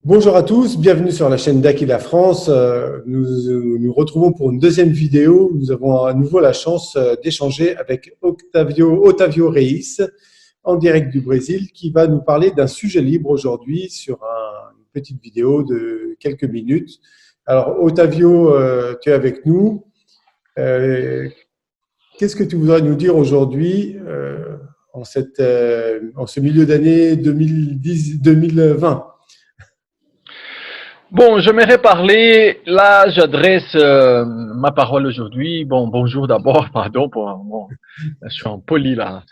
Bonjour à tous, bienvenue sur la chaîne d'Aquila France. Nous retrouvons pour une deuxième vidéo. Nous avons à nouveau la chance d'échanger avec Otavio Reis, en direct du Brésil, qui va nous parler d'un sujet libre aujourd'hui sur une petite vidéo de quelques minutes. Alors, Otavio, tu es avec nous. Qu'est-ce que tu voudrais nous dire aujourd'hui en ce milieu d'année 2020? Bon, j'aimerais parler, là j'adresse ma parole aujourd'hui. Bon, bonjour d'abord, pardon, je suis en poli là.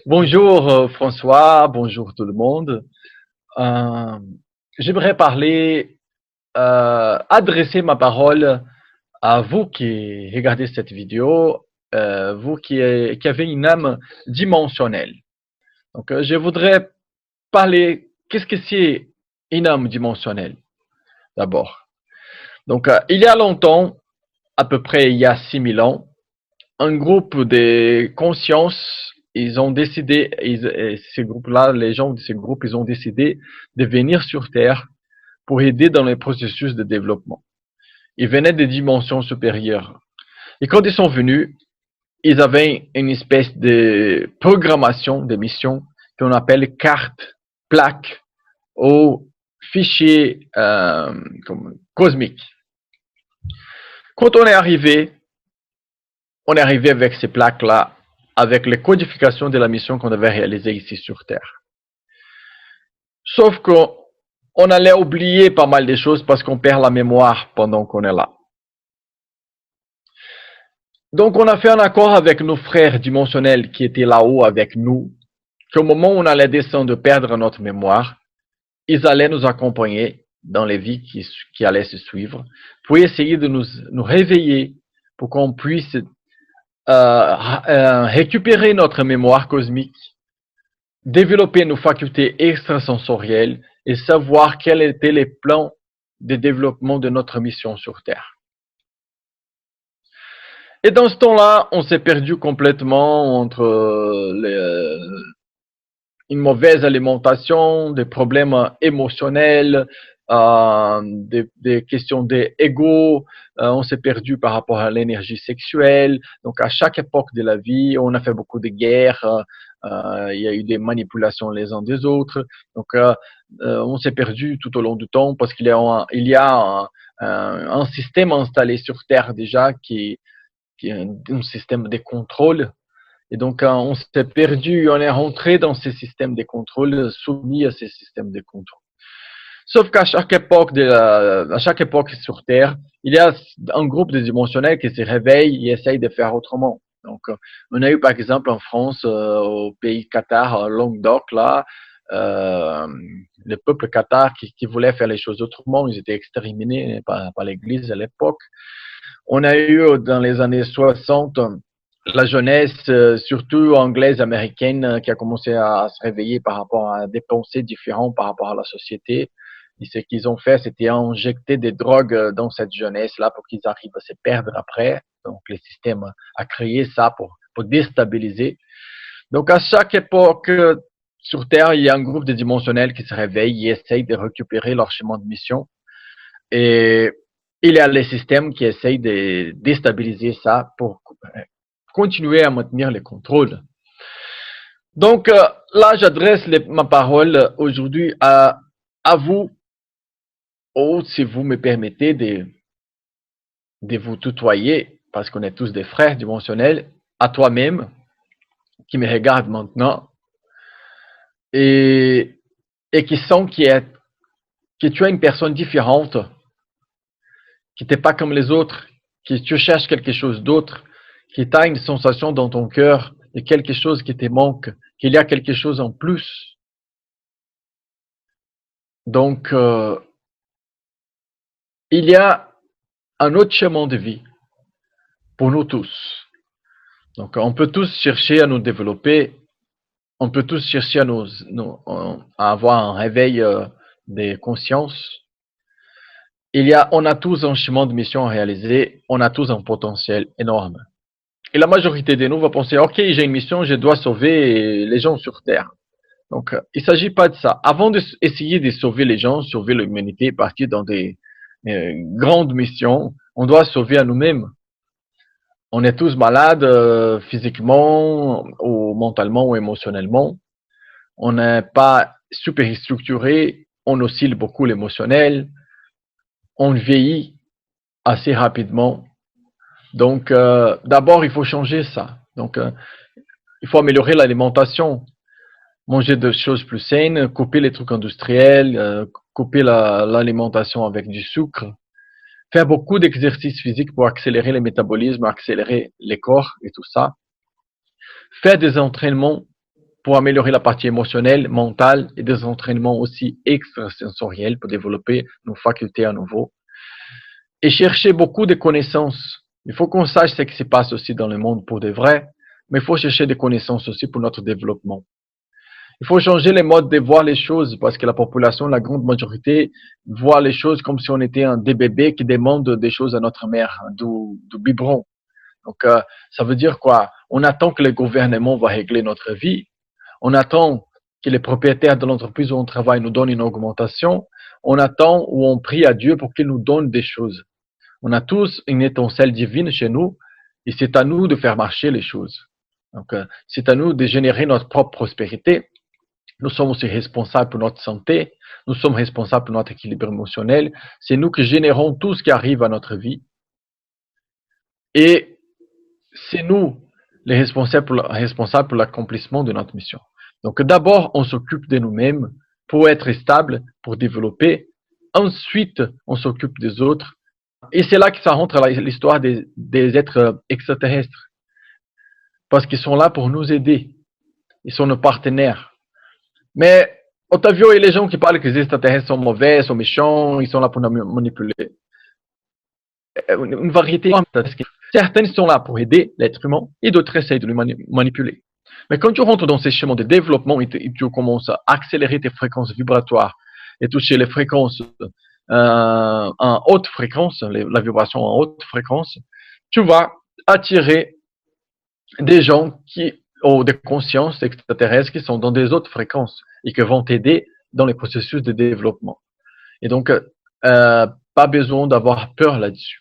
Bonjour François, bonjour tout le monde. Euh, J'aimerais parler, adresser ma parole à vous qui regardez cette vidéo, vous qui avez une âme dimensionnelle. Donc je voudrais parler, qu'est-ce que c'est une âme dimensionnelle d'abord? Donc, il y a longtemps, à peu près il y a 6000 ans, un groupe de consciences, ils ont décidé, ces groupes-là, les gens de ces groupes, ils ont décidé de venir sur Terre pour aider dans les processus de développement. Ils venaient des dimensions supérieures. Et quand ils sont venus, ils avaient une espèce de programmation de mission qu'on appelle carte, plaque ou fichier cosmique. Quand on est arrivé avec ces plaques-là, avec les codifications de la mission qu'on devait réaliser ici sur Terre. Sauf qu'on allait oublier pas mal de choses parce qu'on perd la mémoire pendant qu'on est là. Donc on a fait un accord avec nos frères dimensionnels qui étaient là-haut avec nous, qu'au moment où on allait descendre, perdre notre mémoire, ils allaient nous accompagner dans les vies qui allaient se suivre, pour essayer de nous réveiller, pour qu'on puisse récupérer notre mémoire cosmique, développer nos facultés extrasensorielles et savoir quels étaient les plans de développement de notre mission sur Terre. Et dans ce temps-là, on s'est perdu complètement entre une mauvaise alimentation, des problèmes émotionnels, des questions d'ego, on s'est perdu par rapport à l'énergie sexuelle. Donc à chaque époque de la vie, on a fait beaucoup de guerres, il y a eu des manipulations les uns des autres. Donc on s'est perdu tout au long du temps parce qu'il y a un système installé sur Terre déjà qui est un système de contrôle. Et donc, on s'est perdu, on est rentré dans ces systèmes de contrôle, soumis à ces systèmes de contrôle. Sauf qu'à chaque époque sur Terre, il y a un groupe de dimensionnels qui se réveille et essaye de faire autrement. Donc, on a eu par exemple en France, au pays Qatar, Languedoc, là, le peuple Qatar qui voulait faire les choses autrement, ils étaient exterminés par l'Église à l'époque. On a eu dans les années 60 la jeunesse, surtout anglaise, américaine, qui a commencé à se réveiller par rapport à des pensées différentes par rapport à la société. Et ce qu'ils ont fait, c'était injecter des drogues dans cette jeunesse-là pour qu'ils arrivent à se perdre après. Donc, le système a créé ça pour déstabiliser. Donc, à chaque époque sur Terre, il y a un groupe de dimensionnels qui se réveillent et essayent de récupérer leur chemin de mission. Et il y a les systèmes qui essayent de déstabiliser ça pour continuer à maintenir les contrôles. Donc là, j'adresse ma parole aujourd'hui à vous, ou si vous me permettez de vous tutoyer, parce qu'on est tous des frères dimensionnels, à toi-même, qui me regarde maintenant, et qui sent que tu es une personne différente, qui n'es pas comme les autres, que tu cherches quelque chose d'autre, que tu as une sensation dans ton cœur de quelque chose qui te manque, qu'il y a quelque chose en plus. Donc, il y a un autre chemin de vie pour nous tous. Donc, on peut tous chercher à nous développer, on peut tous chercher à avoir un réveil de conscience. On a tous un chemin de mission à réaliser, on a tous un potentiel énorme. Et la majorité de nous va penser, ok, j'ai une mission, je dois sauver les gens sur Terre. Donc, il ne s'agit pas de ça. Avant d'essayer de sauver les gens, sauver l'humanité, partir dans des grandes missions, on doit sauver à nous-mêmes. On est tous malades physiquement, ou mentalement, ou émotionnellement. On n'est pas super structuré, on oscille beaucoup l'émotionnel, on vieillit assez rapidement. Donc, d'abord, il faut changer ça. Donc, il faut améliorer l'alimentation, manger des choses plus saines, couper les trucs industriels, couper l'alimentation avec du sucre, faire beaucoup d'exercices physiques pour accélérer le métabolisme, accélérer les corps et tout ça. Faire des entraînements pour améliorer la partie émotionnelle, mentale et des entraînements aussi extrasensoriels pour développer nos facultés à nouveau. Et chercher beaucoup de connaissances. Il faut qu'on sache ce qui se passe aussi dans le monde pour de vrai, mais il faut chercher des connaissances aussi pour notre développement. Il faut changer les modes de voir les choses parce que la population, la grande majorité, voit les choses comme si on était des bébés qui demandent des choses à notre mère, du biberon. Donc, ça veut dire quoi? On attend que le gouvernement va régler notre vie. On attend que les propriétaires de l'entreprise où on travaille nous donnent une augmentation. On attend ou on prie à Dieu pour qu'il nous donne des choses. On a tous une étincelle divine chez nous et c'est à nous de faire marcher les choses. Donc, c'est à nous de générer notre propre prospérité. Nous sommes aussi responsables pour notre santé. Nous sommes responsables pour notre équilibre émotionnel. C'est nous qui générons tout ce qui arrive à notre vie. Et c'est nous les responsables pour l'accomplissement de notre mission. Donc d'abord, on s'occupe de nous-mêmes pour être stable, pour développer. Ensuite, on s'occupe des autres. Et c'est là que ça rentre l'histoire des êtres extraterrestres. Parce qu'ils sont là pour nous aider. Ils sont nos partenaires. Mais Otavio et les gens qui parlent que les extraterrestres sont mauvais, sont méchants, ils sont là pour nous manipuler. Une variété. Certains sont là pour aider l'être humain et d'autres essayent de le manipuler. Mais quand tu rentres dans ces chemins de développement et tu commences à accélérer tes fréquences vibratoires et toucher les fréquences en haute fréquence, la vibration en haute fréquence, tu vas attirer des gens qui ont des consciences extraterrestres qui sont dans des autres fréquences et qui vont t'aider dans les processus de développement. Et donc, pas besoin d'avoir peur là-dessus.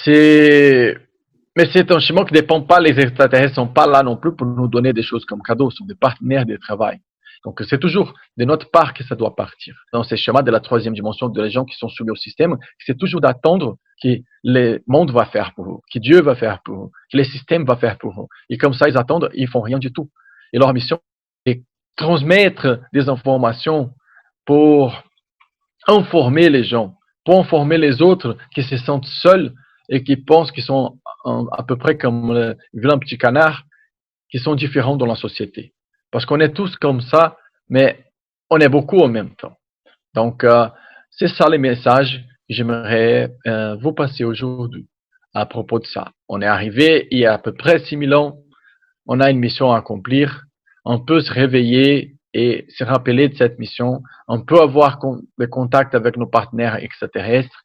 Mais c'est un schéma qui ne dépend pas, les extraterrestres ne sont pas là non plus pour nous donner des choses comme cadeaux, ce sont des partenaires de travail. Donc c'est toujours de notre part que ça doit partir. Dans ces schémas de la troisième dimension, de les gens qui sont soumis au système, c'est toujours d'attendre que le monde va faire pour eux, que Dieu va faire pour eux, que le système va faire pour eux. Et comme ça, ils attendent, ils font rien du tout. Et leur mission est transmettre des informations pour informer les gens, pour informer les autres qui se sentent seuls et qui pensent qu'ils sont à peu près comme le vilain petit canard, qui sont différents dans la société. Parce qu'on est tous comme ça, mais on est beaucoup en même temps. Donc, c'est ça les messages que j'aimerais vous passer aujourd'hui à propos de ça. On est arrivé il y a à peu près 6000 ans, on a une mission à accomplir, on peut se réveiller et se rappeler de cette mission, on peut avoir des contacts avec nos partenaires extraterrestres,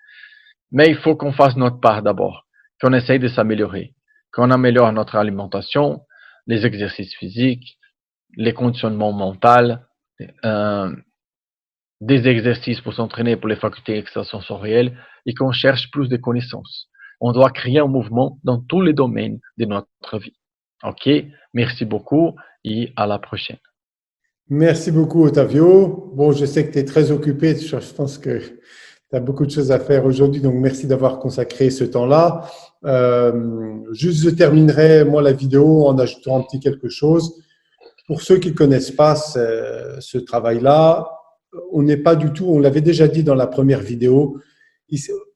mais il faut qu'on fasse notre part d'abord, qu'on essaye de s'améliorer, qu'on améliore notre alimentation, les exercices physiques, les conditionnements mentaux, des exercices pour s'entraîner pour les facultés extrasensorielles et qu'on cherche plus de connaissances. On doit créer un mouvement dans tous les domaines de notre vie. Ok, merci beaucoup et à la prochaine. Merci beaucoup, Otavio. Bon, je sais que tu es très occupé. Je pense que tu as beaucoup de choses à faire aujourd'hui. Donc, merci d'avoir consacré ce temps-là. Juste, je terminerai, moi, la vidéo en ajoutant un petit quelque chose. Pour ceux qui ne connaissent pas ce travail-là, on n'est pas du tout, on l'avait déjà dit dans la première vidéo,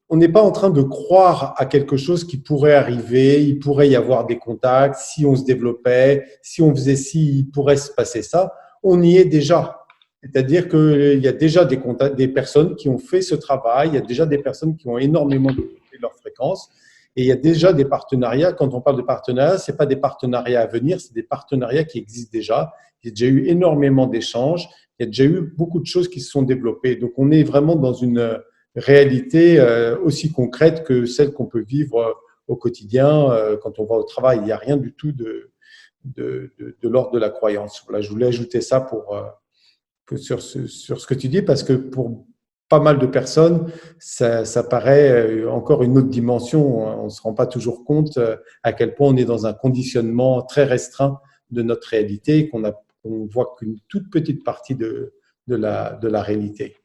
on n'est pas en train de croire à quelque chose qui pourrait arriver, il pourrait y avoir des contacts, si on se développait, si on faisait ci, il pourrait se passer ça. On y est déjà. C'est-à-dire qu'il y a déjà des personnes qui ont fait ce travail, il y a déjà des personnes qui ont énormément développé leur fréquence et il y a déjà des partenariats. Quand on parle de partenariats, ce n'est pas des partenariats à venir, c'est des partenariats qui existent déjà. Il y a déjà eu énormément d'échanges, il y a déjà eu beaucoup de choses qui se sont développées. Donc, on est vraiment dans une réalité aussi concrète que celle qu'on peut vivre au quotidien quand on va au travail. Il n'y a rien du tout de l'ordre de la croyance. Voilà, je voulais ajouter ça sur ce que tu dis, parce que pour pas mal de personnes, ça paraît encore une autre dimension. On ne se rend pas toujours compte à quel point on est dans un conditionnement très restreint de notre réalité et qu'on voit qu'une toute petite partie de la réalité.